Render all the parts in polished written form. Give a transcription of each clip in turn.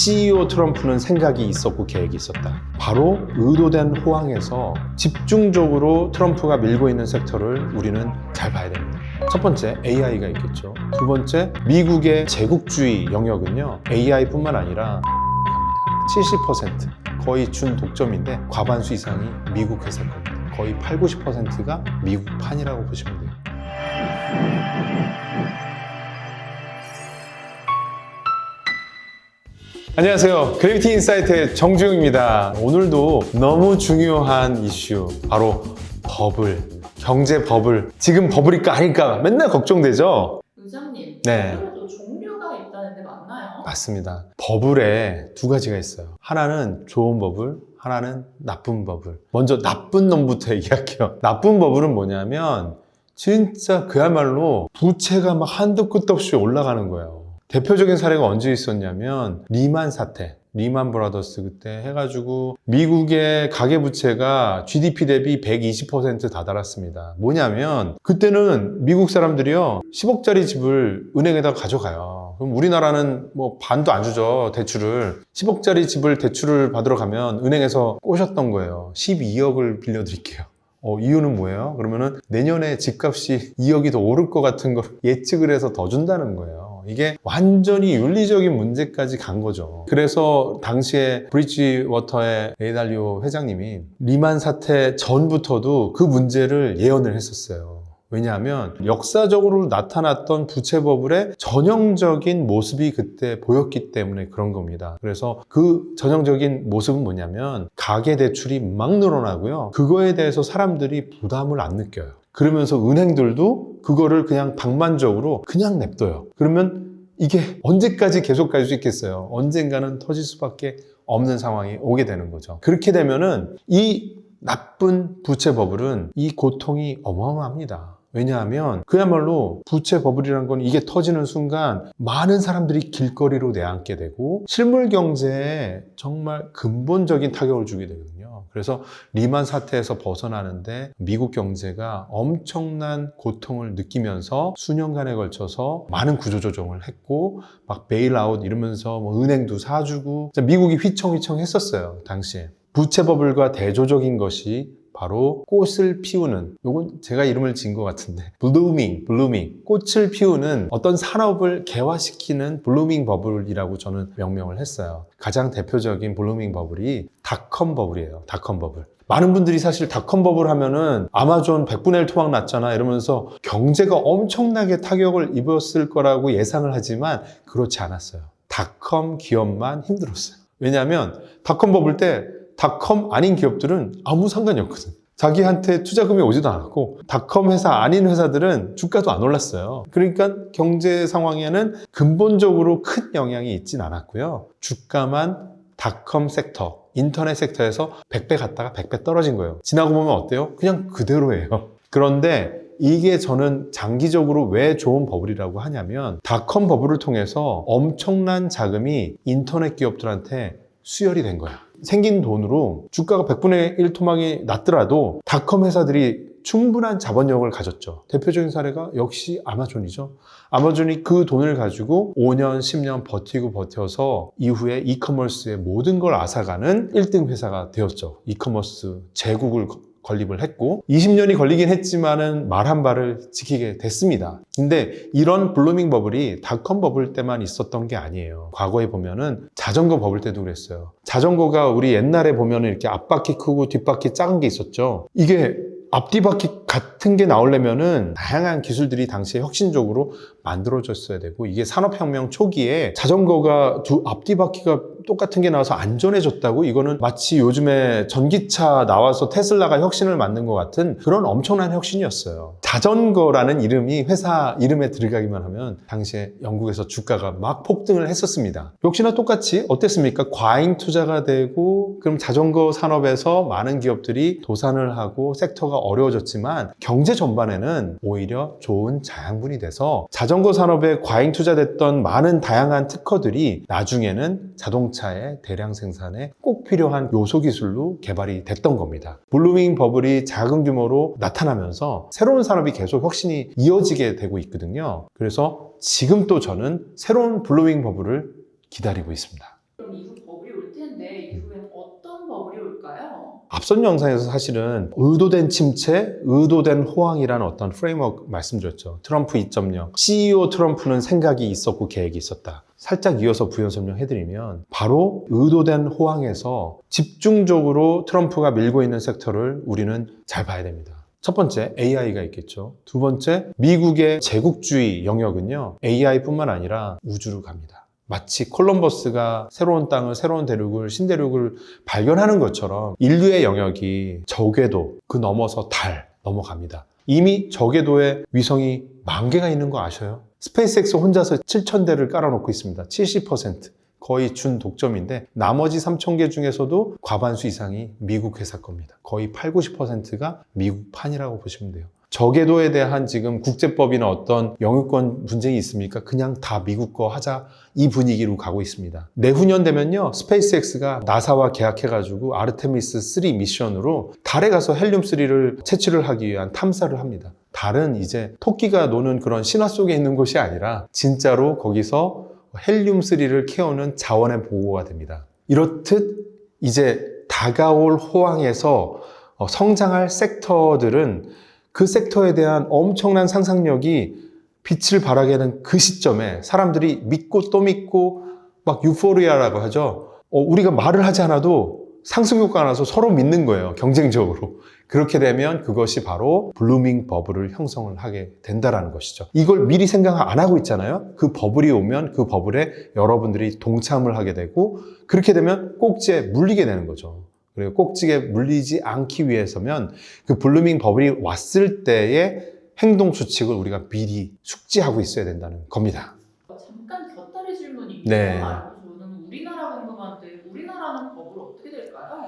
CEO 트럼프는 생각이 있었고 계획이 있었다. 바로 의도된 호황에서 집중적으로 트럼프가 밀고 있는 섹터를 우리는 잘 봐야 됩니다. 첫 번째, AI가 있겠죠. 두 번째, 미국의 제국주의 영역은요, AI뿐만 아니라 70% 거의 준 독점인데 과반수 이상이 미국 회사일 겁니다. 거의 80~90%가 미국판이라고 보시면 돼요. 안녕하세요. 그래비티 인사이트의 정주영입니다. 오늘도 너무 중요한 이슈, 바로 버블, 경제 버블. 지금 버블일까 아닐까 맨날 걱정되죠? 의장님, 네. 버블에도 종류가 있다는데 맞나요? 맞습니다. 버블에 두 가지가 있어요. 하나는 좋은 버블, 하나는 나쁜 버블. 먼저 나쁜 놈부터 얘기할게요. 나쁜 버블은 뭐냐면 진짜 그야말로 부채가 막 한도 끝도 없이 올라가는 거예요. 대표적인 사례가 언제 있었냐면 리만 사태, 리만 브라더스 그때 해가지고 미국의 가계부채가 GDP 대비 120% 다다랐습니다. 뭐냐면 그때는 미국 사람들이요 10억짜리 집을 은행에다 가져가요. 그럼 우리나라는 뭐 반도 안 주죠, 대출을. 10억짜리 집을 대출을 받으러 가면 은행에서 꼬셨던 거예요. 12억을 빌려드릴게요. 이유는 뭐예요? 그러면은 내년에 집값이 2억이 더 오를 것 같은 걸 예측을 해서 더 준다는 거예요. 이게 완전히 윤리적인 문제까지 간 거죠. 그래서 당시에 브리지워터의 레이 달리오 회장님이 리만 사태 전부터도 그 문제를 예언을 했었어요. 왜냐하면 역사적으로 나타났던 부채 버블의 전형적인 모습이 그때 보였기 때문에 그런 겁니다. 그래서 그 전형적인 모습은 뭐냐면 가계대출이 막 늘어나고요. 그거에 대해서 사람들이 부담을 안 느껴요. 그러면서 은행들도 그거를 그냥 방만적으로 그냥 냅둬요. 그러면 이게 언제까지 계속 갈 수 있겠어요? 언젠가는 터질 수밖에 없는 상황이 오게 되는 거죠. 그렇게 되면은 이 나쁜 부채 버블은 이 고통이 어마어마합니다. 왜냐하면 그야말로 부채 버블이라는 건 이게 터지는 순간 많은 사람들이 길거리로 내앉게 되고 실물 경제에 정말 근본적인 타격을 주게 되거든요. 그래서 리만 사태에서 벗어나는데 미국 경제가 엄청난 고통을 느끼면서 수년간에 걸쳐서 많은 구조조정을 했고 막 베일아웃 이러면서 뭐 은행도 사주고 미국이 휘청휘청 했었어요, 당시에. 부채 버블과 대조적인 것이 바로 꽃을 피우는, 요건 제가 이름을 지은 것 같은데 블루밍, 꽃을 피우는 어떤 산업을 개화시키는 블루밍 버블이라고 저는 명명을 했어요. 가장 대표적인 블루밍 버블이 닷컴 버블이에요. 닷컴 버블. 많은 분들이 사실 닷컴 버블 하면은 아마존 100분의 1 토막 났잖아 이러면서 경제가 엄청나게 타격을 입었을 거라고 예상을 하지만 그렇지 않았어요. 닷컴 기업만 힘들었어요. 왜냐하면 닷컴 버블 때 닷컴 아닌 기업들은 아무 상관이 없거든. 자기한테 투자금이 오지도 않았고 닷컴 회사 아닌 회사들은 주가도 안 올랐어요. 그러니까 경제 상황에는 근본적으로 큰 영향이 있진 않았고요. 주가만 닷컴 섹터, 인터넷 섹터에서 100배 갔다가 100배 떨어진 거예요. 지나고 보면 어때요? 그냥 그대로예요. 그런데 이게 저는 장기적으로 왜 좋은 버블이라고 하냐면 닷컴 버블을 통해서 엄청난 자금이 인터넷 기업들한테 수혈이 된 거야. 생긴 돈으로 주가가 100분의 1 토막이 났더라도 닷컴 회사들이 충분한 자본력을 가졌죠. 대표적인 사례가 역시 아마존이죠. 아마존이 그 돈을 가지고 5년, 10년 버텨서 이후에 이커머스의 모든 걸 앗아가는 1등 회사가 되었죠. 이커머스 제국을 건립을 했고 20년이 걸리긴 했지만은 말 한 발을 지키게 됐습니다. 근데 이런 블루밍 버블이 닷컴 버블 때만 있었던 게 아니에요. 과거에 보면은 자전거 버블 때도 그랬어요. 자전거가 우리 옛날에 보면은 이렇게 앞바퀴 크고 뒷바퀴 작은 게 있었죠. 이게 앞뒤바퀴 같은 게 나오려면은 다양한 기술들이 당시에 혁신적으로 만들어졌어야 되고 이게 산업혁명 초기에 자전거가 앞뒤바퀴가 똑같은 게 나와서 안전해졌다고 이거는 마치 요즘에 전기차 나와서 테슬라가 혁신을 만든 것 같은 그런 엄청난 혁신이었어요. 자전거라는 이름이 회사 이름에 들어가기만 하면 당시에 영국에서 주가가 막 폭등을 했었습니다. 역시나 똑같이 어땠습니까? 과잉 투자가 되고 그럼 자전거 산업에서 많은 기업들이 도산을 하고 섹터가 어려워졌지만 경제 전반에는 오히려 좋은 자양분이 돼서 자전거 산업에 과잉 투자됐던 많은 다양한 특허들이 나중에는 자동차의 대량 생산에 꼭 필요한 요소 기술로 개발이 됐던 겁니다. 블루밍 버블이 작은 규모로 나타나면서 새로운 산업이 계속 혁신이 이어지게 되고 있거든요. 그래서 지금 또 저는 새로운 블루밍 버블을 기다리고 있습니다. 그럼 앞선 영상에서 사실은 의도된 침체, 의도된 호황이라는 어떤 프레임워크 말씀드렸죠. 트럼프 2.0. CEO 트럼프는 생각이 있었고 계획이 있었다. 살짝 이어서 부연 설명해드리면 바로 의도된 호황에서 집중적으로 트럼프가 밀고 있는 섹터를 우리는 잘 봐야 됩니다. 첫 번째, AI가 있겠죠. 두 번째, 미국의 제국주의 영역은요, AI뿐만 아니라 우주로 갑니다. 마치 콜럼버스가 새로운 땅을, 새로운 대륙을, 신대륙을 발견하는 것처럼 인류의 영역이 저궤도, 그 넘어서 달 넘어갑니다. 이미 저궤도에 위성이 10,000개가 있는 거 아셔요? 스페이스X 혼자서 7,000대를 깔아놓고 있습니다. 70%. 거의 준 독점인데 나머지 3,000개 중에서도 과반수 이상이 미국 회사 겁니다. 거의 80~90%가 미국판이라고 보시면 돼요. 저궤도에 대한 지금 국제법이나 어떤 영유권 분쟁이 있습니까? 그냥 다 미국 거 하자, 이 분위기로 가고 있습니다. 내후년 되면요, 스페이스X가 나사와 계약해가지고 아르테미스 3 미션으로 달에 가서 헬륨3를 채취를 하기 위한 탐사를 합니다. 달은 이제 토끼가 노는 그런 신화 속에 있는 곳이 아니라 진짜로 거기서 헬륨3를 캐오는 자원의 보고가 됩니다. 이렇듯 이제 다가올 호황에서 성장할 섹터들은 그 섹터에 대한 엄청난 상상력이 빛을 발하게 하는 그 시점에 사람들이 믿고 또 믿고 막 유포리아라고 하죠. 우리가 말을 하지 않아도 상승효과가 나서 서로 믿는 거예요. 경쟁적으로. 그렇게 되면 그것이 바로 블루밍 버블을 형성을 하게 된다는 것이죠. 이걸 미리 생각 안 하고 있잖아요. 그 버블이 오면 그 버블에 여러분들이 동참을 하게 되고 그렇게 되면 꼭지에 물리게 되는 거죠. 그리고 꼭지에 물리지 않기 위해서면 그 블루밍 버블이 왔을 때의 행동 수칙을 우리가 미리 숙지하고 있어야 된다는 겁니다. 잠깐 곁다리 질문입니다. 네. 저는 우리나라 궁금한데 우리나라는 버블 어떻게 될까요?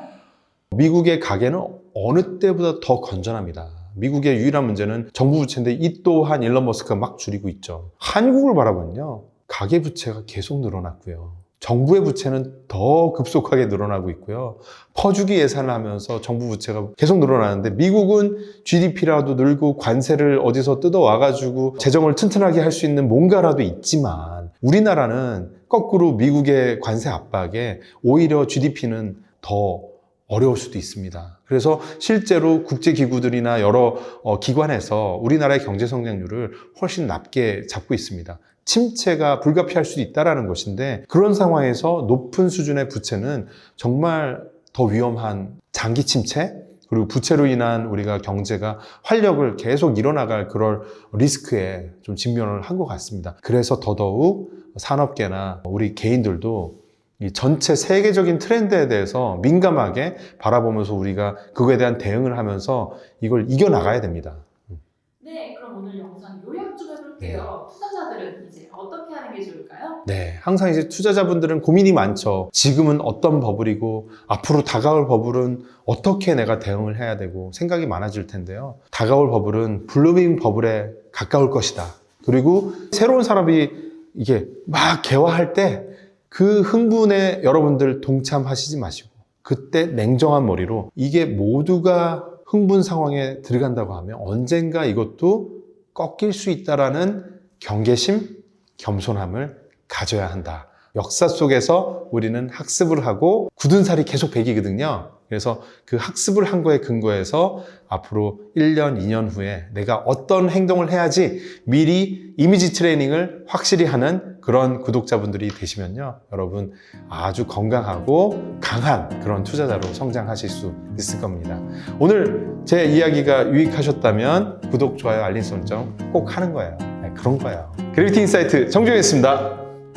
미국의 가계는 어느 때보다 더 건전합니다. 미국의 유일한 문제는 정부 부채인데 이 또한 일론 머스크가 막 줄이고 있죠. 한국을 바라보면요, 가계 부채가 계속 늘어났고요. 정부의 부채는 더 급속하게 늘어나고 있고요. 퍼주기 예산을 하면서 정부 부채가 계속 늘어나는데 미국은 GDP라도 늘고 관세를 어디서 뜯어와가지고 재정을 튼튼하게 할 수 있는 뭔가라도 있지만 우리나라는 거꾸로 미국의 관세 압박에 오히려 GDP는 더 어려울 수도 있습니다. 그래서 실제로 국제기구들이나 여러 기관에서 우리나라의 경제 성장률을 훨씬 낮게 잡고 있습니다. 침체가 불가피할 수도 있다는 것인데 그런 상황에서 높은 수준의 부채는 정말 더 위험한 장기 침체 그리고 부채로 인한 우리가 경제가 활력을 계속 잃어나갈 그럴 리스크에 좀 직면을 한 것 같습니다. 그래서 더더욱 산업계나 우리 개인들도 이 전체 세계적인 트렌드에 대해서 민감하게 바라보면서 우리가 그거에 대한 대응을 하면서 이걸 이겨나가야 됩니다. 네, 그럼 오늘 영상 요약 좀 해볼게요. 투자자들은 이제 어떻게 하는 게 좋을까요? 네, 항상 이제 투자자분들은 고민이 많죠. 지금은 어떤 버블이고 앞으로 다가올 버블은 어떻게 내가 대응을 해야 되고 생각이 많아질 텐데요. 다가올 버블은 블루밍 버블에 가까울 것이다. 그리고 새로운 산업이 이게 막 개화할 때 그 흥분에 여러분들 동참하시지 마시고 그때 냉정한 머리로 이게 모두가 흥분 상황에 들어간다고 하면 언젠가 이것도 꺾일 수 있다라는 경계심, 겸손함을 가져야 한다. 역사 속에서 우리는 학습을 하고 굳은 살이 계속 배기거든요. 그래서 그 학습을 한 거에 근거해서 앞으로 1년, 2년 후에 내가 어떤 행동을 해야지 미리 이미지 트레이닝을 확실히 하는 그런 구독자분들이 되시면요. 여러분 아주 건강하고 강한 그런 투자자로 성장하실 수 있을 겁니다. 오늘 제 이야기가 유익하셨다면 구독, 좋아요, 알림 설정 꼭 하는 거예요. 네, 그런 거예요. 그래비티 인사이트 정주영이었습니다.